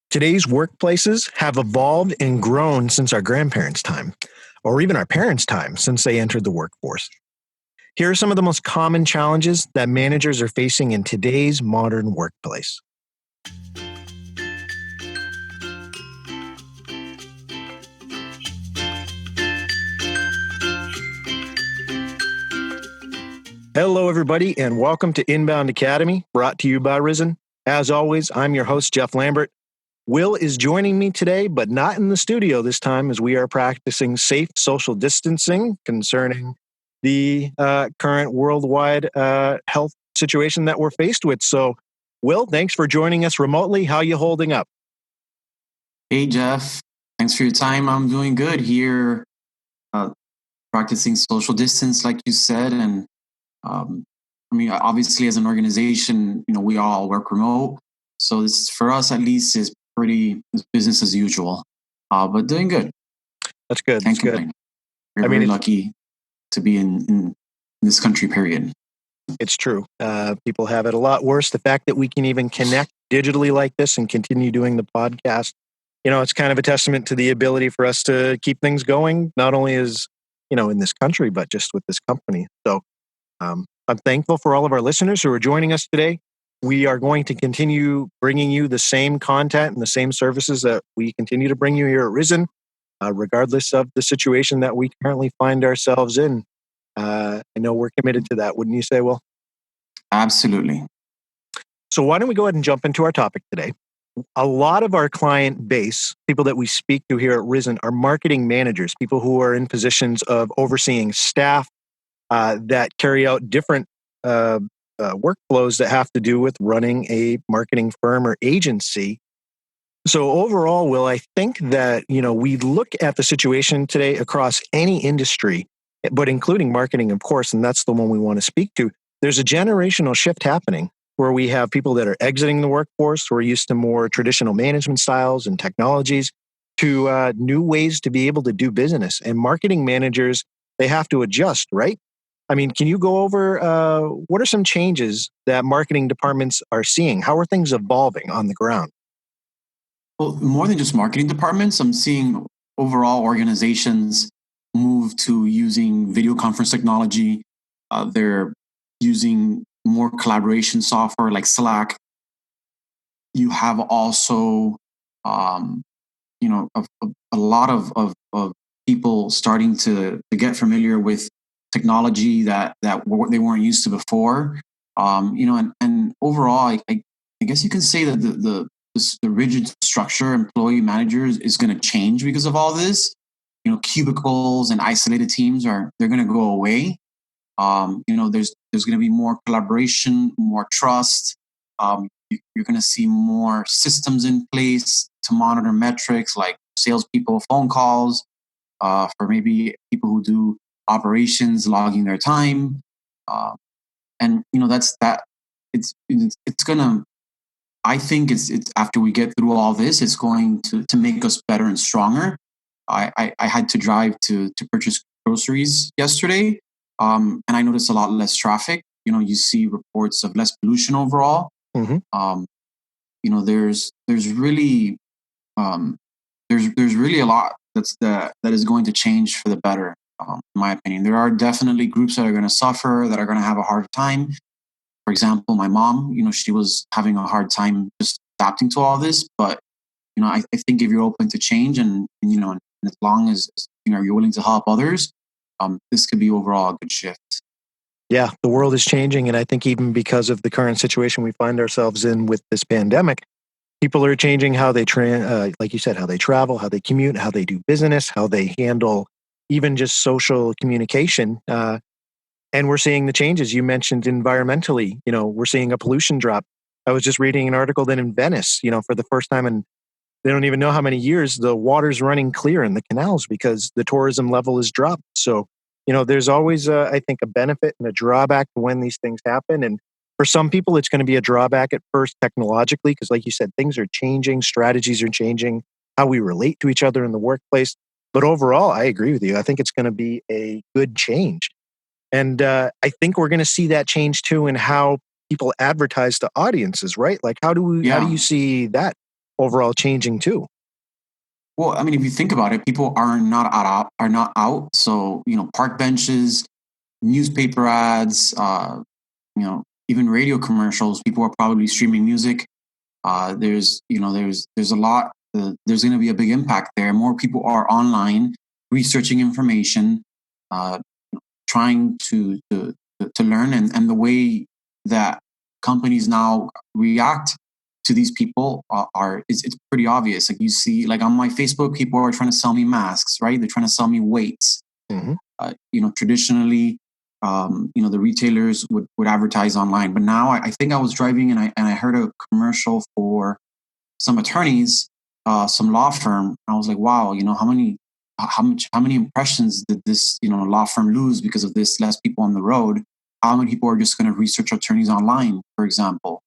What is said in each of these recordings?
Today's workplaces have evolved and grown since our grandparents' time, or even our parents' time since they entered the workforce. Here are some of the most common challenges that managers are facing in today's modern workplace. Hello, everybody, and welcome to Inbound Academy, brought to you by Risen. As always, I'm your host, Jeff Lambert. Will is joining me today, but not in the studio this time, as we are practicing safe social distancing concerning the current worldwide health situation that we're faced with. So, Will, thanks for joining us remotely. How are you holding up? Hey, Jeff. Thanks for your time. I'm doing good here, practicing social distance, like you said. And obviously, as an organization, we all work remote. So this, for us, at least, is pretty business as usual. But doing good. That's good. Can't That's complain. good. We're very lucky to be in this country, period. It's true. People have it a lot worse. The fact that we can even connect digitally like this and continue doing the podcast, it's kind of a testament to the ability for us to keep things going, not only as, in this country, but just with this company. So I'm thankful for all of our listeners who are joining us today. We are going to continue bringing you the same content and the same services that we continue to bring you here at Risen, regardless of the situation that we currently find ourselves in. I know we're committed to that, wouldn't you say, Will? Absolutely. So why don't we go ahead and jump into our topic today? A lot of our client base, people that we speak to here at Risen, are marketing managers, people who are in positions of overseeing staff that carry out different workflows that have to do with running a marketing firm or agency. So overall, Will, I think that, we look at the situation today across any industry, but including marketing, of course, and that's the one we want to speak to. There's a generational shift happening where we have people that are exiting the workforce who are used to more traditional management styles and technologies to new ways to be able to do business. And marketing managers, they have to adjust, right? I mean, can you go over what are some changes that marketing departments are seeing? How are things evolving on the ground? Well, more than just marketing departments, I'm seeing overall organizations move to using video conference technology. They're using more collaboration software like Slack. You have also, a lot of people starting to get familiar with technology that they weren't used to before. And overall, I guess you can say that the rigid structure employee managers is going to change because of all this. Cubicles and isolated teams they're going to go away. There's going to be more collaboration, more trust. You're going to see more systems in place to monitor metrics like salespeople, phone calls, for maybe people who do operations, logging their time, and that's that. It's gonna. I think it's after we get through all this, it's going to make us better and stronger. I had to drive to purchase groceries yesterday, and I noticed a lot less traffic. You see reports of less pollution overall. Mm-hmm. There's really there's really a lot that is going to change for the better. In my opinion, there are definitely groups that are going to suffer, that are going to have a hard time. For example, my mom, she was having a hard time just adapting to all this. But I think if you're open to change and as long as you're willing to help others, this could be overall a good shift. Yeah, the world is changing, and I think even because of the current situation we find ourselves in with this pandemic, people are changing how they like you said, how they travel, how they commute, how they do business, how they handle even just social communication. And we're seeing the changes you mentioned environmentally. We're seeing a pollution drop. I was just reading an article that in Venice, for the first time in they don't even know how many years, the water's running clear in the canals because the tourism level is dropped. So, there's always, I think, a benefit and a drawback to when these things happen. And for some people, it's going to be a drawback at first technologically, because like you said, things are changing, strategies are changing, how we relate to each other in the workplace. But overall, I agree with you. I think it's going to be a good change. And I think we're going to see that change too in how people advertise to audiences, right? Like, how do you see that? overall changing too. Well, I mean, if you think about it, people are not out. So park benches, newspaper ads, even radio commercials. People are probably streaming music. There's a lot. There's going to be a big impact there. More people are online researching information, uh, trying to learn, and the way that companies now react to these people it's pretty obvious. Like you see, like on my Facebook, people are trying to sell me masks, right? They're trying to sell me weights. Hmm. Traditionally, the retailers would advertise online, but now I think I was driving and I heard a commercial for some attorneys, some law firm. I was like, wow, how many impressions did this law firm lose because of this? Less people on the road. How many people are just going to research attorneys online, for example?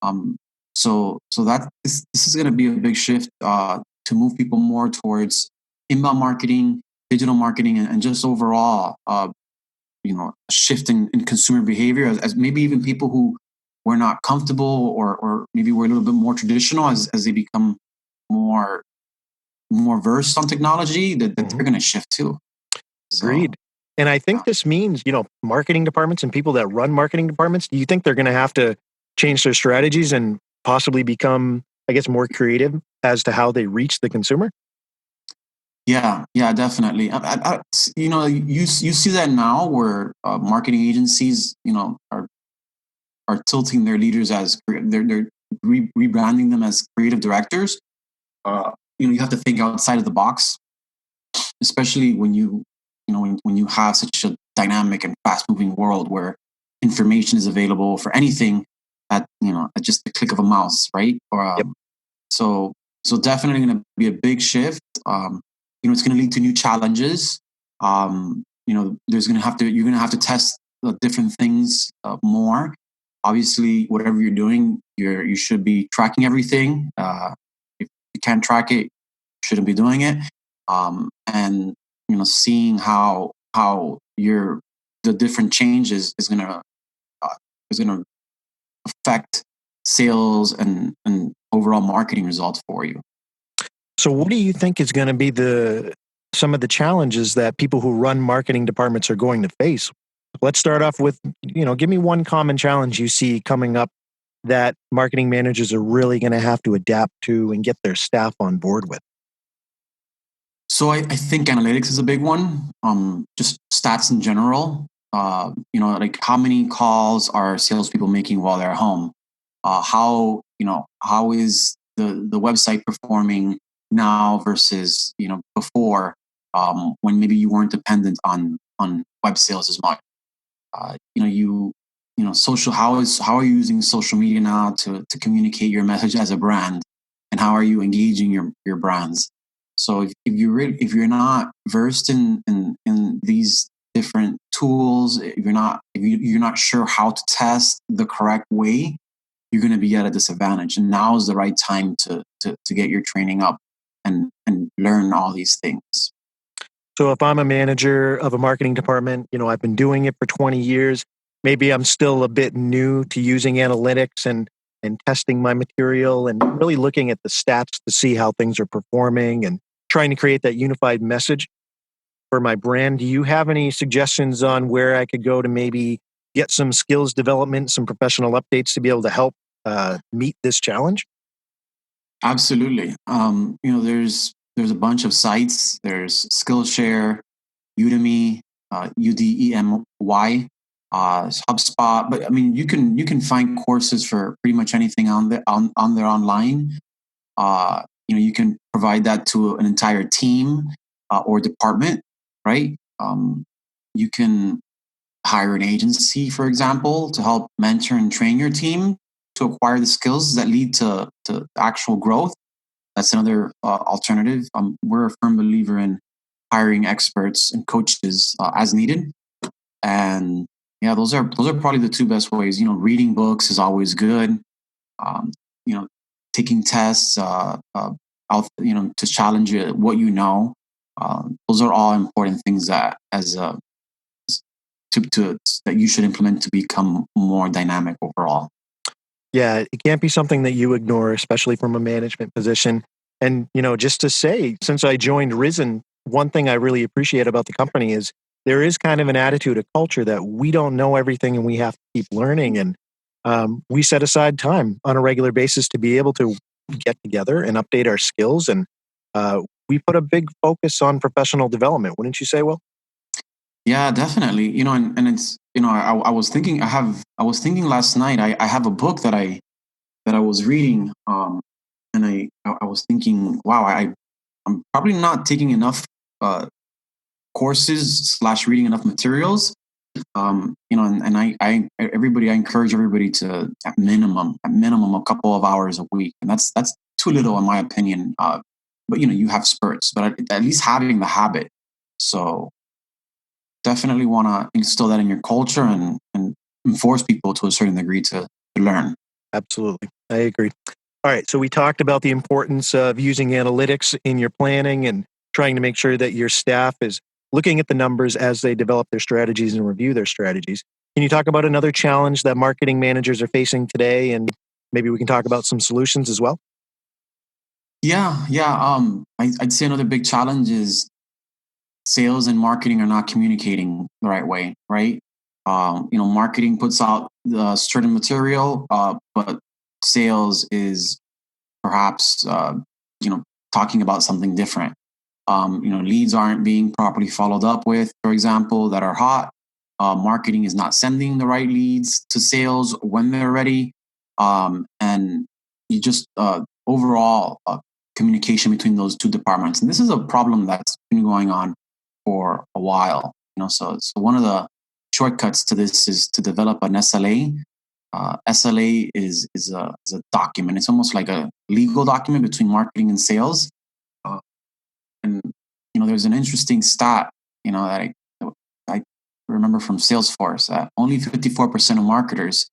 Um, so that this is going to be a big shift to move people more towards inbound marketing, digital marketing, and just overall, a shift in consumer behavior as maybe even people who were not comfortable or maybe were a little bit more traditional as they become more more versed on technology that Hmm. they're going to shift too. So Agreed. And I yeah. think this means, marketing departments and people that run marketing departments, do you think they're going to have to change their strategies and possibly become, I guess, more creative as to how they reach the consumer? Yeah, definitely. You see that now where marketing agencies, are tilting their leaders as they're rebranding them as creative directors. You have to think outside of the box, especially when when you have such a dynamic and fast moving world where information is available for anything at just the click of a mouse, right? Or Yep. so so definitely going to be a big shift. It's going to lead to new challenges. There's going to have to you're going to have to test different things more. Obviously, whatever you're doing, you should be tracking everything. If you can't track it, you shouldn't be doing it. And seeing how your the different changes uh, is gonna affect sales and overall marketing results for you. So what do you think is going to be the some of the challenges that people who run marketing departments are going to face? Let's start off with, give me one common challenge you see coming up that marketing managers are really going to have to adapt to and get their staff on board with. So I think analytics is a big one. Just stats in general. Like how many calls are salespeople making while they're home? How is the website performing now versus before, when maybe you weren't dependent on web sales as much. Social how are you using social media now to communicate your message as a brand, and how are you engaging your brands? So if you're not versed in these different tools, if you're not sure how to test the correct way, you're going to be at a disadvantage. And now is the right time to get your training up and learn all these things. So if I'm a manager of a marketing department, I've been doing it for 20 years, maybe I'm still a bit new to using analytics and testing my material and really looking at the stats to see how things are performing and trying to create that unified message for my brand. Do you have any suggestions on where I could go to maybe get some skills development, some professional updates to be able to help meet this challenge? Absolutely. There's a bunch of sites. There's Skillshare, Udemy, Udemy, HubSpot. But I mean, you can find courses for pretty much anything on there online. You can provide that to an entire team or department, right? You can hire an agency, for example, to help mentor and train your team to acquire the skills that lead to actual growth. That's another alternative. We're a firm believer in hiring experts and coaches as needed. And yeah, those are probably the two best ways. Reading books is always good. Um, you know, Taking tests, to challenge what you know. Those are all important things that as to that you should implement to become more dynamic overall. Yeah, it can't be something that you ignore, especially from a management position. And, just to say, since I joined Risen, one thing I really appreciate about the company is there is kind of an attitude, a culture that we don't know everything and we have to keep learning. And we set aside time on a regular basis to be able to get together and update our skills. And we put a big focus on professional development, wouldn't you say, Will? Yeah, definitely. And it's, I was thinking, I was thinking last night, I have a book that I was reading, and I was thinking, wow, I'm probably not taking enough uh, courses slash reading enough materials. And I encourage everybody to at minimum a couple of hours a week, and that's too little in my opinion. But you have spurts, but at least having the habit. So definitely want to instill that in your culture and enforce people to a certain degree to learn. Absolutely. I agree. All right. So we talked about the importance of using analytics in your planning and trying to make sure that your staff is looking at the numbers as they develop their strategies and review their strategies. Can you talk about another challenge that marketing managers are facing today? And maybe we can talk about some solutions as well. Yeah, yeah. I'd say another big challenge is sales and marketing are not communicating the right way, right? Marketing puts out certain material, but sales is perhaps talking about something different. Leads aren't being properly followed up with, for example, that are hot. Marketing is not sending the right leads to sales when they're ready, and you just overall communication between those two departments. And this is a problem that's been going on for a while. So one of the shortcuts to this is to develop an SLA. SLA is a document. It's almost like a legal document between marketing and sales. Uh, and there's an interesting stat, that I remember from Salesforce that only 54% of marketers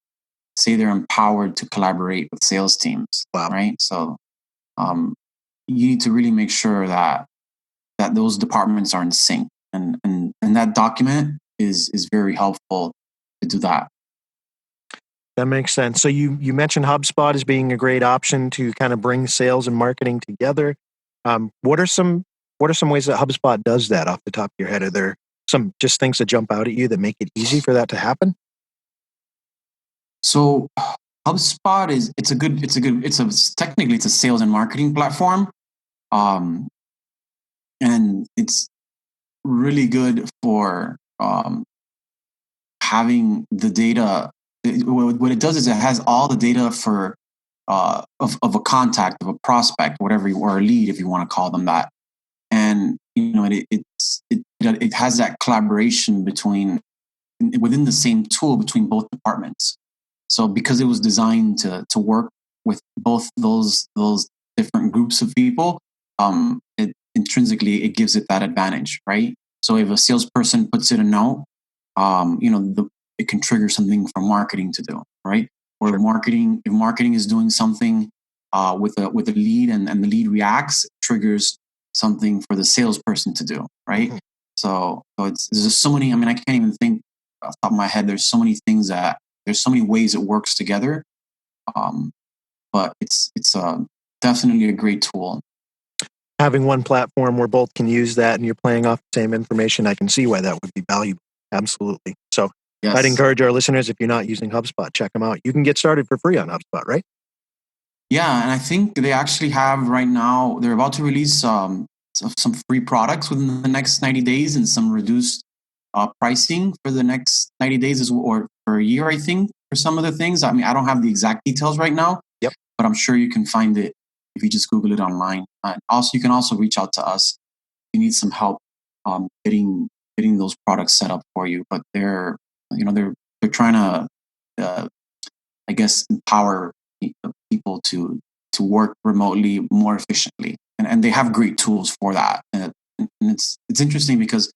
say they're empowered to collaborate with sales teams. Wow. Right. So um, you need to really make sure that those departments are in sync, and that document is very helpful to do that. That makes sense. So you mentioned HubSpot as being a great option to kind of bring sales and marketing together. What are some ways that HubSpot does that off the top of your head? Are there some just things that jump out at you that make it easy for that to happen? So HubSpot is technically it's a sales and marketing platform, um, and it's really good for having the data. What it does is it has all the data for of a contact, of a prospect, whatever or a lead, if you want to call them that. And it has that collaboration within the same tool between both departments. So because it was designed to work with both those different groups of people, it intrinsically it gives it that advantage, right? So if a salesperson puts in a note, it can trigger something for marketing to do, right? Or Sure. if marketing is doing something with a lead, and the lead reacts, it triggers something for the salesperson to do, right? Mhm. So there's just so many. I mean, I can't even think off the top of my head. There's so many ways it works together. Um, but it's definitely a great tool. Having one platform where both can use that and you're playing off the same information, I can see why that would be valuable. Absolutely. So I'd Yes. encourage our listeners, if you're not using HubSpot, check them out. You can get started for free on HubSpot, right? Yeah, and I think they actually have right now. They're about to release some free products within the next 90 days and some reduced pricing for the next 90 days or for a year. I think for some of the things. I mean, I don't have the exact details right now, Yep. but I'm sure you can find it if you just Google it online. Also, you can also reach out to us if you need some help getting those products set up for you. But they're trying to I guess empower people to work remotely more efficiently, and they have great tools for that. And it's interesting because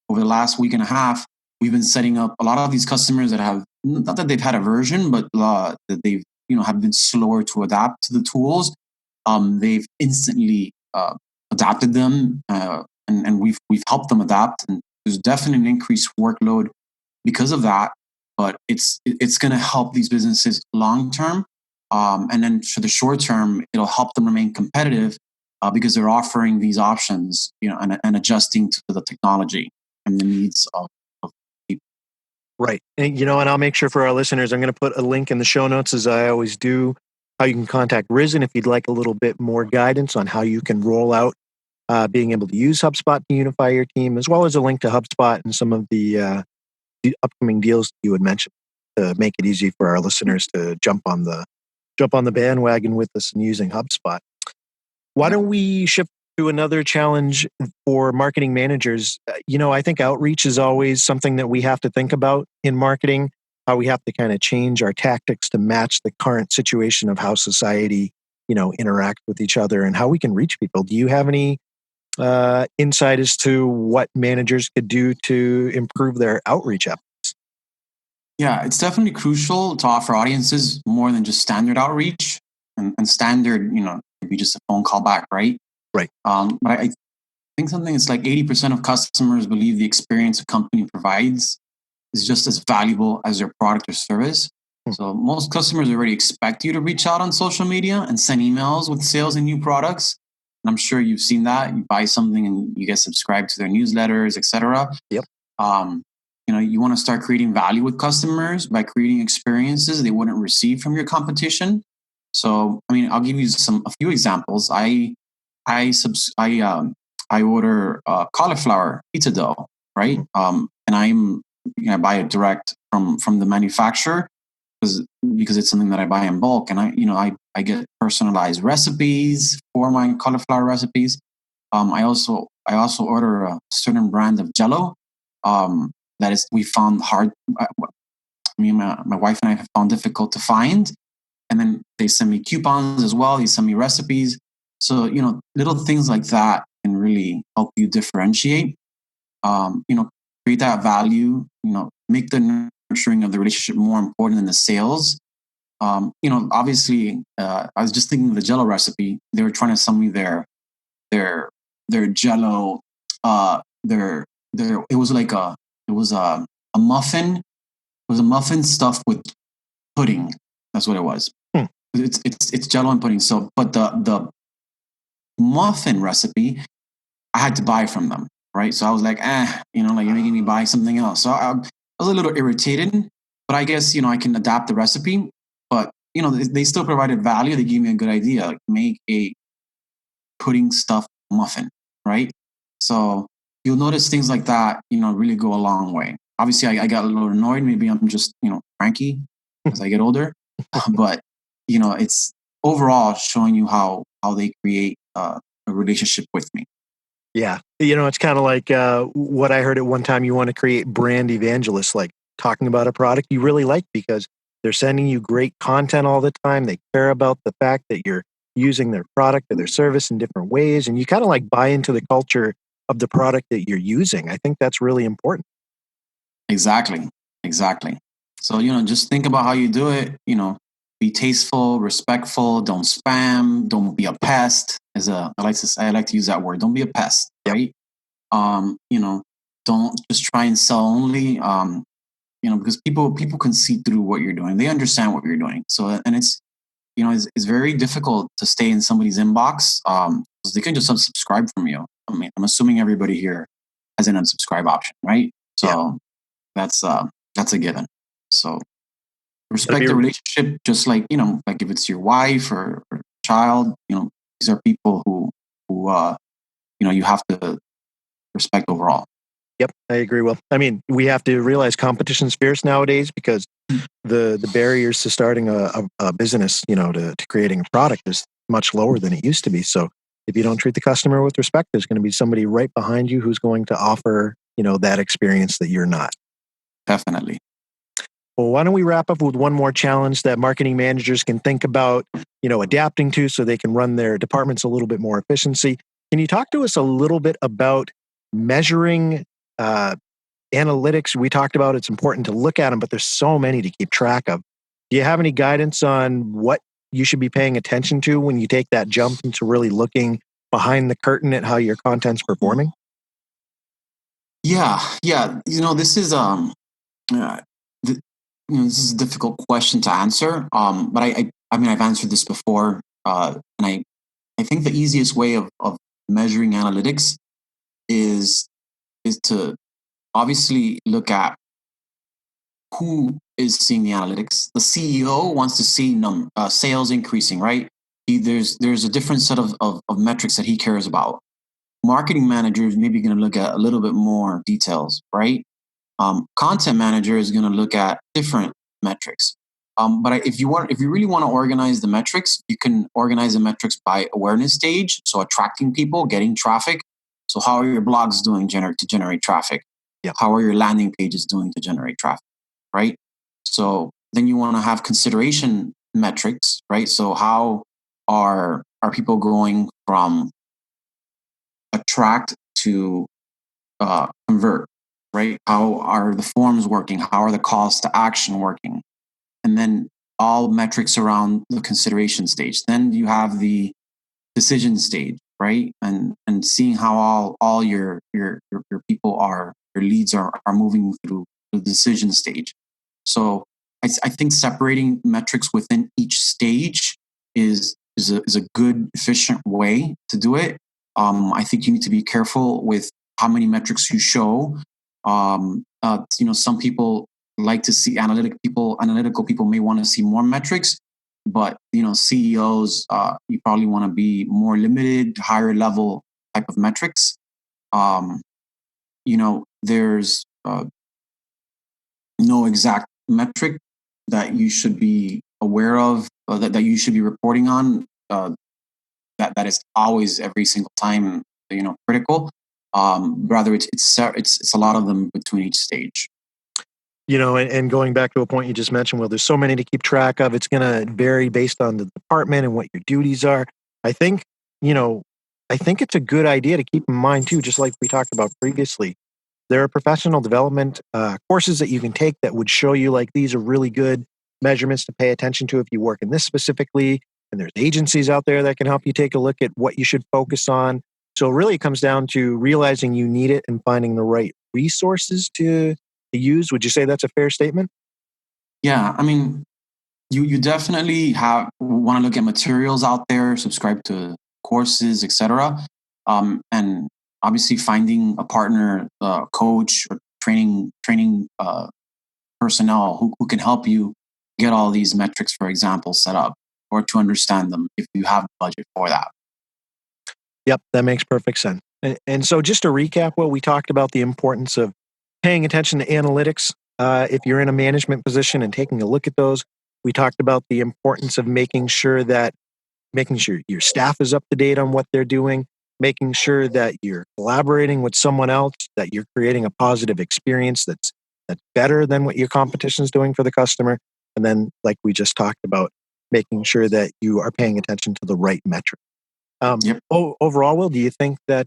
over the last week and a half, we've been setting up a lot of these customers that have not that they've had aversion, but that they've have been slower to adapt to the tools. They've instantly adapted them, and we've helped them adapt. And there's definitely an increased workload because of that. But it's going to help these businesses long term And then for the short term, it'll help them remain competitive because they're offering these options, and adjusting to the technology and the needs of people. Right. And I'll make sure for our listeners, I'm going to put a link in the show notes as I always do, how you can contact Risen if you'd like a little bit more guidance on how you can roll out being able to use HubSpot to unify your team, as well as a link to HubSpot and some of the upcoming deals you had mentioned to make it easy for our listeners to jump on the bandwagon with us and using HubSpot. Why don't we shift to another challenge for marketing managers? I think outreach is always something that we have to think about in marketing, how we have to kind of change our tactics to match the current situation of how society, interact with each other and how we can reach people. Do you have any insight as to what managers could do to improve their outreach efforts? Yeah, it's definitely crucial to offer audiences more than just standard outreach and standard, maybe just a phone call back, right? Right. But I think something that's like 80% of customers believe the experience a company provides is just as valuable as their product or service. So most customers already expect you to reach out on social media and send emails with sales and new products. And I'm sure you've seen that. You buy something and you get subscribed to their newsletters, etc. Yep. Um, you want to start creating value with customers by creating experiences they wouldn't receive from your competition. So, I'll give you a few examples. I order cauliflower pizza dough, right? And I buy it direct from the manufacturer because it's something that I buy in bulk, and I get personalized recipes for my cauliflower recipes. I also order a certain brand of Jello. That is we found hard. Me and my wife and I have found difficult to find, and then they send me coupons as well. They send me recipes. So little things like that can really help you differentiate. Create that value. Make the nurturing of the relationship more important than the sales. Obviously, I was just thinking of the Jello recipe. They were trying to sell me their Jello. It was a muffin. It was a muffin stuffed with pudding. That's what it was. It's Jello and pudding. So, but the muffin recipe, I had to buy from them, right? So I was like, you're making me buy something else. So I was a little irritated, but I guess I can adapt the recipe. But they still provided value. They gave me a good idea. Like, make a pudding stuffed muffin, right? So you'll notice things like that, really go a long way. Obviously, I got a little annoyed. Maybe I'm just, cranky as I get older. But, it's overall showing you how they create a relationship with me. Yeah. It's kind of like what I heard at one time. You want to create brand evangelists, like talking about a product you really like because they're sending you great content all the time. They care about the fact that you're using their product or their service in different ways. And you kind of like buy into the culture of the product that you're using. I think that's really important. Exactly. So, just think about how you do it. Be tasteful, respectful, don't spam, don't be a pest. I like to use that word. Don't be a pest, right? Don't just try and sell only. Because people can see through what you're doing. They understand what you're doing. So, and it's very difficult to stay in somebody's inbox because they can just unsubscribe from you. I'm assuming everybody here has an unsubscribe option, right? So that's a given. So respect the relationship, just like like if it's your wife or child. These are people who you have to respect overall. Yep, I agree. Well, we have to realize competition's fierce nowadays because the barriers to starting a business, to creating a product is much lower than it used to be. So if you don't treat the customer with respect, there's going to be somebody right behind you who's going to offer, that experience that you're not. Definitely. Well, why don't we wrap up with one more challenge that marketing managers can think about, adapting to so they can run their departments a little bit more efficiency. Can you talk to us a little bit about measuring analytics? We talked about it's important to look at them, but there's so many to keep track of. Do you have any guidance on what you should be paying attention to when you take that jump into really looking behind the curtain at how your content's performing? Yeah. This is this is a difficult question to answer. But I mean, I've answered this before, and I think the easiest way of measuring analytics is to obviously look at who is seeing the analytics. The CEO wants to see sales increasing, right? There's a different set of metrics that he cares about. Marketing manager is maybe going to look at a little bit more details, right? Content manager is going to look at different metrics. But if you really want to organize the metrics, you can organize the metrics by awareness stage. So attracting people, getting traffic. So how are your blogs doing to generate traffic? Yeah. How are your landing pages doing to generate traffic? Right. So then you want to have consideration metrics, right? So how are people going from attract to convert, right? How are the forms working? How are the calls to action working? And then all metrics around the consideration stage. Then you have the decision stage, right? And seeing how all your people are, your leads are moving through the decision stage. So I think separating metrics within each stage is a good efficient way to do it. I think you need to be careful with how many metrics you show. Some people like to see analytical people may want to see more metrics, but CEOs, you probably want to be more limited, higher level type of metrics. There's no exact metric that you should be aware of, that you should be reporting on. That is always every single time critical. Rather, it's a lot of them between each stage. And going back to a point you just mentioned, well, there's so many to keep track of. It's going to vary based on the department and what your duties are. I think it's a good idea to keep in mind too, just like we talked about previously. There are professional development courses that you can take that would show you like these are really good measurements to pay attention to if you work in this specifically. And there's agencies out there that can help you take a look at what you should focus on. So really it comes down to realizing you need it and finding the right resources to use. Would you say that's a fair statement? Yeah, I mean, you definitely want to look at materials out there, subscribe to courses, etc. And obviously finding a partner, coach, or training personnel who can help you get all these metrics, for example, set up or to understand them if you have budget for that. Yep, that makes perfect sense. And so just to recap, well, we talked about the importance of paying attention to analytics if you're in a management position and taking a look at those. We talked about the importance of making sure your staff is up to date on what they're doing, making sure that you're collaborating with someone else, that you're creating a positive experience that's better than what your competition is doing for the customer. And then, like we just talked about, making sure that you are paying attention to the right metric. Yep. Overall, Will, do you think that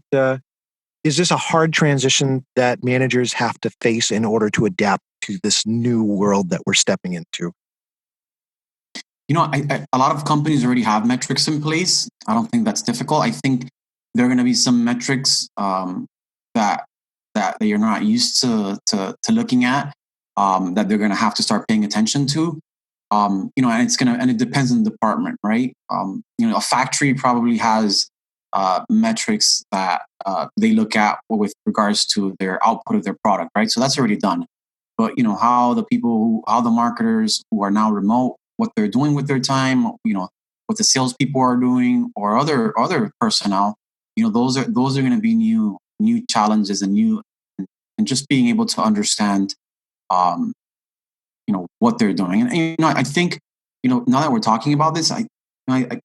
is this a hard transition that managers have to face in order to adapt to this new world that we're stepping into? A lot of companies already have metrics in place. I don't think that's difficult. I think there are going to be some metrics that you're not used to looking at, that they're going to have to start paying attention to. And it depends on the department, right? A factory probably has metrics that they look at with regards to their output of their product, right? So that's already done. But how the marketers who are now remote, what they're doing with their time, what the salespeople are doing, or other personnel, those are going to be new challenges and just being able to understand, what they're doing. And I think, now that we're talking about this, I like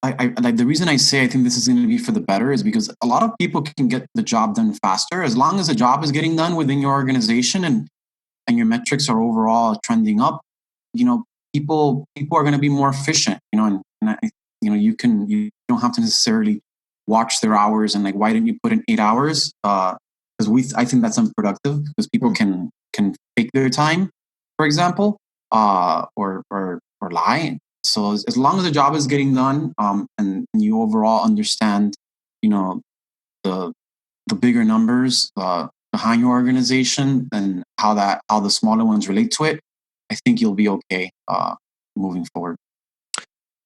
the reason I say I think this is going to be for the better is because a lot of people can get the job done faster as long as the job is getting done within your organization and your metrics are overall trending up. People are going to be more efficient. You don't have to necessarily watch their hours and like, why didn't you put in 8 hours? Because I think that's unproductive because people can fake their time, for example, or lie. So as long as the job is getting done, and you overall understand, the bigger numbers behind your organization and how the smaller ones relate to it, I think you'll be okay moving forward.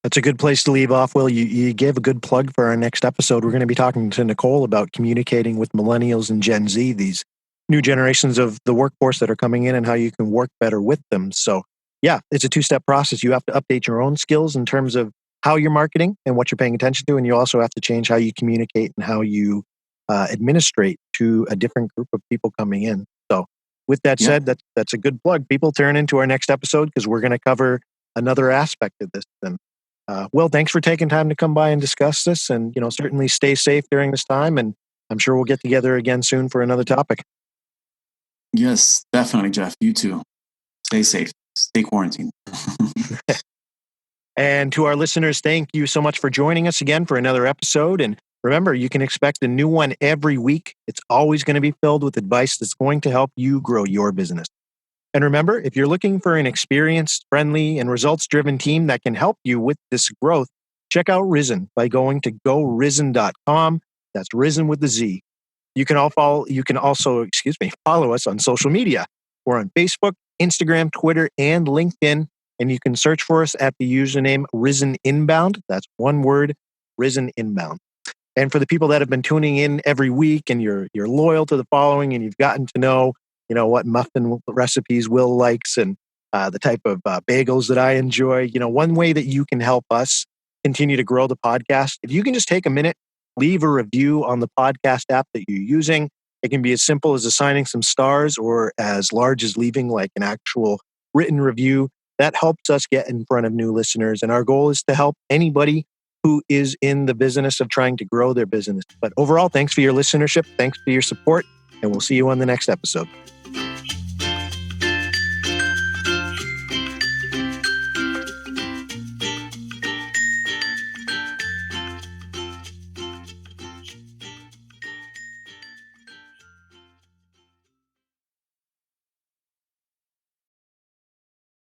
That's a good place to leave off, Will. You gave a good plug for our next episode. We're going to be talking to Nicole about communicating with millennials and Gen Z, these new generations of the workforce that are coming in, and how you can work better with them. So, yeah, it's a two-step process. You have to update your own skills in terms of how you're marketing and what you're paying attention to, and you also have to change how you communicate and how you administrate to a different group of people coming in. So, with that Yeah. said, that's a good plug. People, turn into our next episode because we're going to cover another aspect of this. And Will, thanks for taking time to come by and discuss this, and certainly stay safe during this time. And I'm sure we'll get together again soon for another topic. Yes, definitely, Jeff. You too. Stay safe. Stay quarantined. And to our listeners, thank you so much for joining us again for another episode. And remember, you can expect a new one every week. It's always going to be filled with advice that's going to help you grow your business. And remember, if you're looking for an experienced, friendly, and results-driven team that can help you with this growth, check out Risen by going to gorisen.com. That's Risen with the Z. You can also follow us on social media. We're on Facebook, Instagram, Twitter, and LinkedIn. And you can search for us at the username Risen Inbound. That's one word, Risen Inbound. And for the people that have been tuning in every week and you're loyal to the following and you've gotten to know what muffin recipes Will likes and the type of bagels that I enjoy. One way that you can help us continue to grow the podcast, if you can just take a minute, leave a review on the podcast app that you're using. It can be as simple as assigning some stars or as large as leaving like an actual written review. That helps us get in front of new listeners. And our goal is to help anybody who is in the business of trying to grow their business. But overall, thanks for your listenership. Thanks for your support. And we'll see you on the next episode.